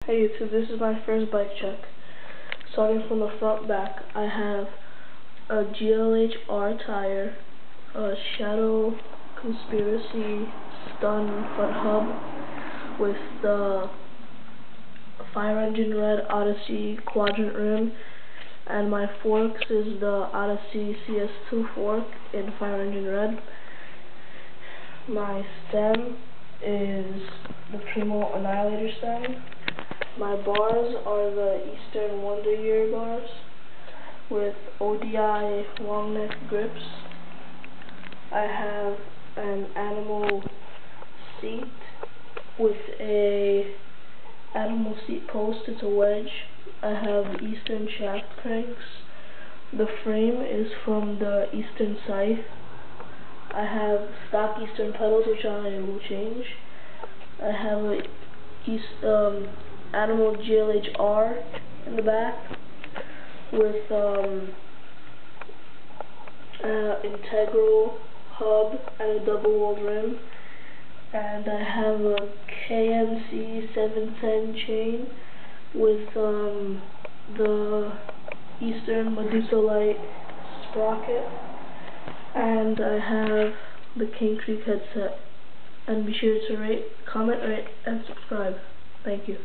Hey YouTube, this is my first bike check. Starting from the front back, I have a GLH-R tire, a Shadow Conspiracy Stun front hub with the fire engine red Odyssey Quadrent Rim, and my forks is the Odyssey CS2 Fork in fire engine red. My stem is the Primo Aneyerlator stem. My bars are the Eastern Wonder Year bars with ODI long neck grips. I have an animal seat with a animal seat post. It's a wedge. I have Eastern shaft cranks. The frame is from the Eastern Sycthe. I have stock Eastern pedals, which I will change. I have a animal GLH-R in the back with integral hub and a double walled rim, and I have a KMC 710 chain with the Eastern Medusa light Sprocket, and I have the King Creek headset. And be sure to rate, comment, and subscribe. Thank you.